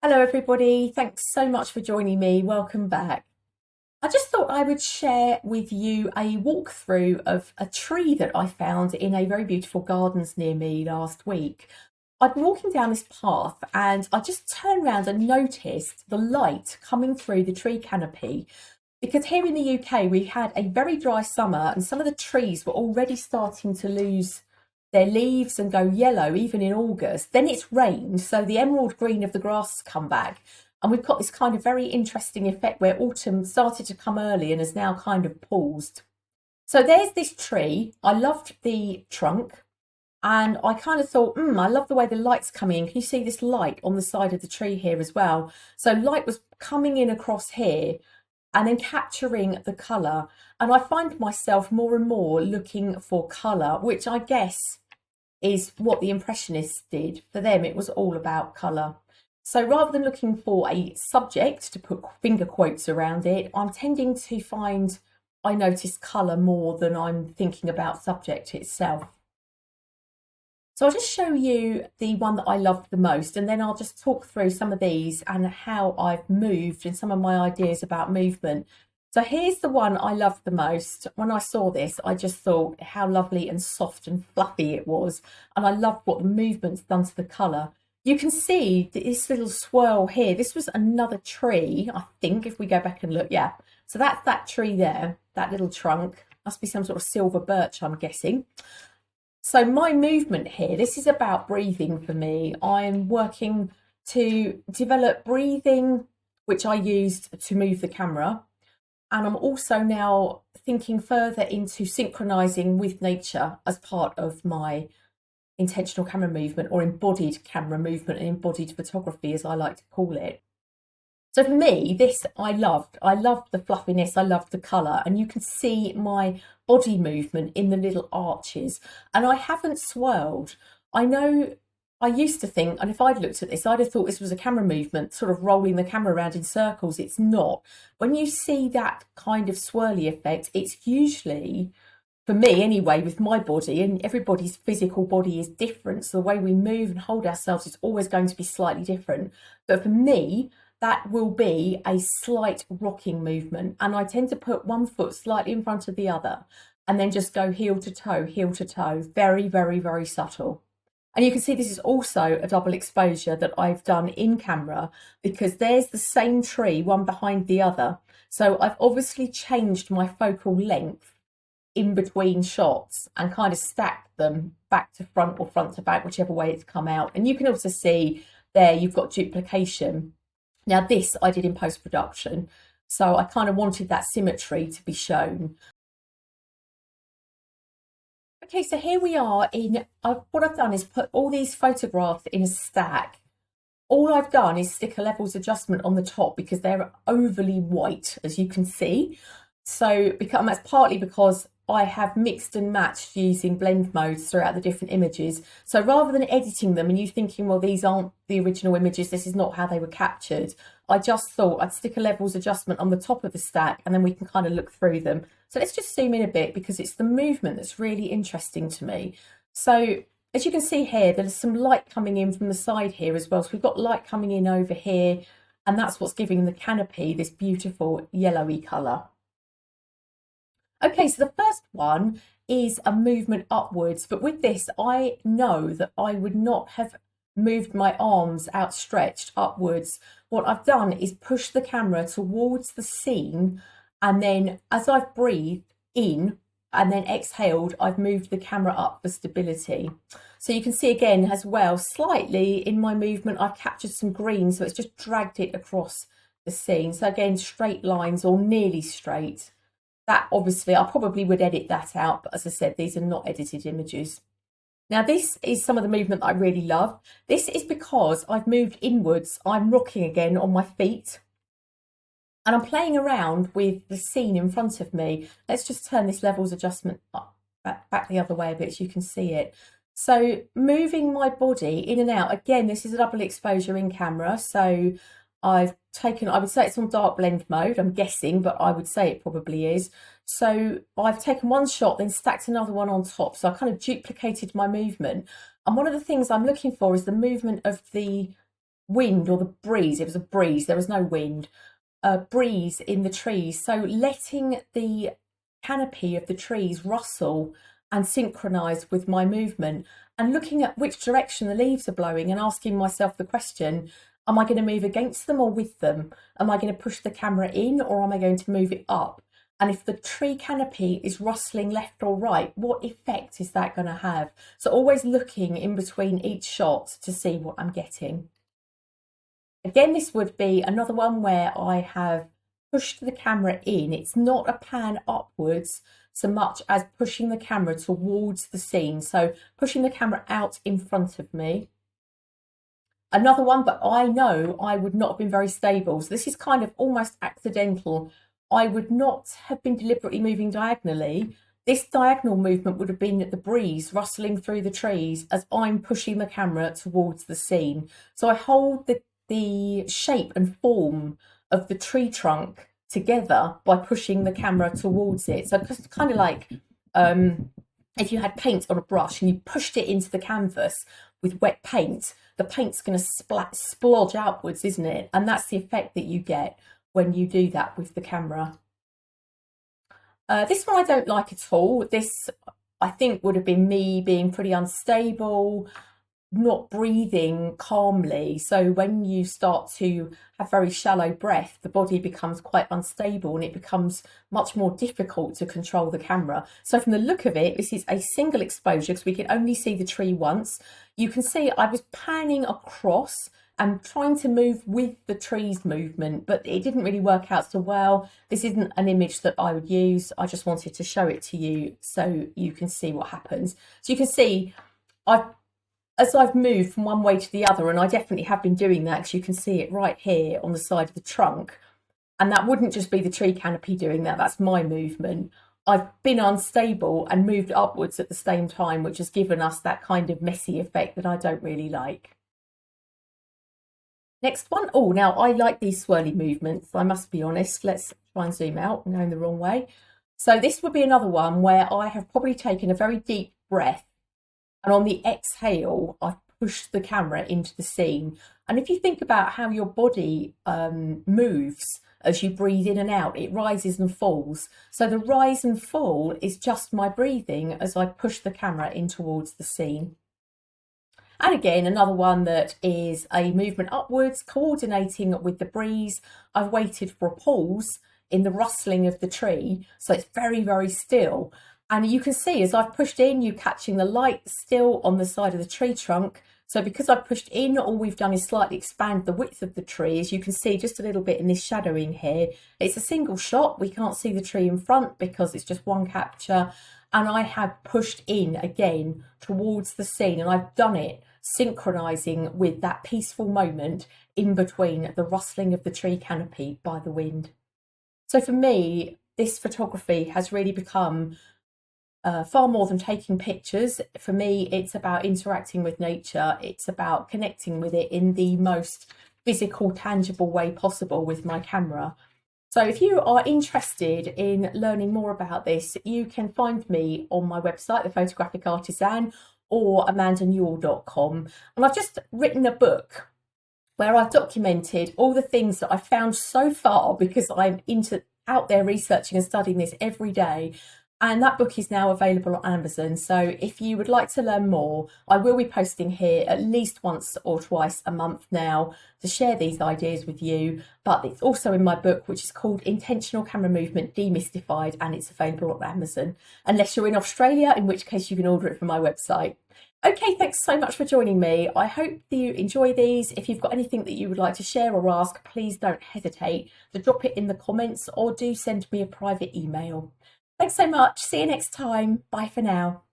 Hello, everybody. Thanks so much for joining me. Welcome back. I just thought I would share with you a walkthrough of a tree that I found in a very beautiful gardens near me last week. I'd been walking down this path and I just turned around and noticed the light coming through the tree canopy. Because here in the UK, we had a very dry summer and some of the trees were already starting to lose their leaves and go yellow even in August. Then it's rained, so the emerald green of the grass has come back. And we've got this kind of very interesting effect where autumn started to come early and has now kind of paused. So there's this tree. I loved the trunk and I kind of thought, I love the way the light's coming in. Can you see this light on the side of the tree here as well? So light was coming in across here and then capturing the colour. And I find myself more and more looking for colour, which I guess is what the Impressionists did. For them, it was all about colour. So rather than looking for a subject to put finger quotes around it, I'm tending to find I notice colour more than I'm thinking about subject itself. So I'll just show you the one that I loved the most, and then I'll just talk through some of these and how I've moved and some of my ideas about movement. So here's the one I loved the most. When I saw this, I just thought how lovely and soft and fluffy it was. And I loved what the movement's done to the colour. You can see this little swirl here. This was another tree, I think, if we go back and look. Yeah. So that's that tree there, that little trunk. Must be some sort of silver birch, I'm guessing. So my movement here, this is about breathing for me. I'm working to develop breathing, which I used to move the camera. And I'm also now thinking further into synchronizing with nature as part of my intentional camera movement, or embodied camera movement and embodied photography, as I like to call it. So for me, this I loved. I loved the fluffiness, I loved the colour, and you can see my body movement in the little arches. And I haven't swirled. I know I used to think, and if I'd looked at this, I'd have thought this was a camera movement, sort of rolling the camera around in circles. It's not. When you see that kind of swirly effect, it's usually, for me anyway, with my body, and everybody's physical body is different. So the way we move and hold ourselves is always going to be slightly different. But for me, that will be a slight rocking movement. And I tend to put one foot slightly in front of the other and then just go heel to toe, very, very, very subtle. And you can see this is also a double exposure that I've done in camera because there's the same tree, one behind the other. So I've obviously changed my focal length in between shots and kind of stacked them back to front or front to back, whichever way it's come out. And you can also see there you've got duplication. Now this I did in post-production, so I kind of wanted that symmetry to be shown. Okay, so here we are in, what I've done is put all these photographs in a stack. All I've done is stick a levels adjustment on the top because they're overly white, as you can see. So that's partly because I have mixed and matched using blend modes throughout the different images. So rather than editing them and you thinking, well, these aren't the original images, this is not how they were captured, I just thought I'd stick a levels adjustment on the top of the stack and then we can kind of look through them. So let's just zoom in a bit because it's the movement that's really interesting to me. So as you can see here, there's some light coming in from the side here as well. So we've got light coming in over here, and that's what's giving the canopy this beautiful yellowy colour. Okay, so the first one is a movement upwards, but with this, I know that I would not have moved my arms outstretched upwards. What I've done is push the camera towards the scene, and then as I've breathed in and then exhaled, I've moved the camera up for stability. So you can see again as well, slightly in my movement, I've captured some green, so it's just dragged it across the scene. So again, straight lines or nearly straight. That obviously, I probably would edit that out, but as I said, these are not edited images. Now this is some of the movement that I really love. This is because I've moved inwards. I'm rocking again on my feet. And I'm playing around with the scene in front of me. Let's just turn this levels adjustment up, back the other way a bit so you can see it. So moving my body in and out. Again, this is a double exposure in camera. So I've taken, I would say it's on dark blend mode, I'm guessing, but I would say it probably is. So I've taken one shot, then stacked another one on top. So I kind of duplicated my movement. And one of the things I'm looking for is the movement of the wind or the breeze. It was a breeze, there was no wind. Breeze in the trees. So letting the canopy of the trees rustle and synchronize with my movement, and looking at which direction the leaves are blowing and asking myself the question, am I going to move against them or with them? Am I going to push the camera in or am I going to move it up? And if the tree canopy is rustling left or right, what effect is that going to have? So always looking in between each shot to see what I'm getting. Again, this would be another one where I have pushed the camera in. It's not a pan upwards so much as pushing the camera towards the scene. So pushing the camera out in front of me. Another one, but I know I would not have been very stable. So this is kind of almost accidental. I would not have been deliberately moving diagonally. This diagonal movement would have been the breeze rustling through the trees as I'm pushing the camera towards the scene. So I hold the shape and form of the tree trunk together by pushing the camera towards it. So it's kind of like if you had paint on a brush and you pushed it into the canvas with wet paint, the paint's going to splodge outwards, isn't it? And that's the effect that you get when you do that with the camera. This one I don't like at all. This, I think, would have been me being pretty unstable, not breathing calmly. So when you start to have very shallow breath, the body becomes quite unstable and it becomes much more difficult to control the camera. So from the look of it, this is a single exposure because we can only see the tree once. You can see I was panning across and trying to move with the tree's movement, but it didn't really work out so well. This isn't an image that I would use. I just wanted to show it to you so you can see what happens. So you can see as I've moved from one way to the other, and I definitely have been doing that because you can see it right here on the side of the trunk, and that wouldn't just be the tree canopy doing that, that's my movement. I've been unstable and moved upwards at the same time, which has given us that kind of messy effect that I don't really like. Next one. Oh, now I like these swirly movements, I must be honest. Let's try and zoom out. I'm going the wrong way. So this would be another one where I have probably taken a very deep breath, and on the exhale, I've pushed the camera into the scene. And if you think about how your body moves as you breathe in and out, it rises and falls. So the rise and fall is just my breathing as I push the camera in towards the scene. And again, another one that is a movement upwards, coordinating with the breeze. I've waited for a pause in the rustling of the tree, so it's very, very still. And you can see as I've pushed in, you're catching the light still on the side of the tree trunk. So because I've pushed in, all we've done is slightly expand the width of the tree. As you can see just a little bit in this shadowing here, it's a single shot. We can't see the tree in front because it's just one capture. And I have pushed in again towards the scene, and I've done it synchronizing with that peaceful moment in between the rustling of the tree canopy by the wind. So for me, this photography has really become far more than taking pictures. For me, it's about interacting with nature. It's about connecting with it in the most physical, tangible way possible with my camera. So if you are interested in learning more about this, you can find me on my website, The Photographic Artisan, or amandanewell.com. And I've just written a book where I've documented all the things that I've found so far, because I'm out there researching and studying this every day. And that book is now available on Amazon. So if you would like to learn more, I will be posting here at least once or twice a month now to share these ideas with you. But it's also in my book, which is called Intentional Camera Movement Demystified, and it's available on Amazon, unless you're in Australia, in which case you can order it from my website. Okay, thanks so much for joining me. I hope you enjoy these. If you've got anything that you would like to share or ask, please don't hesitate to drop it in the comments, or do send me a private email. Thanks so much. See you next time. Bye for now.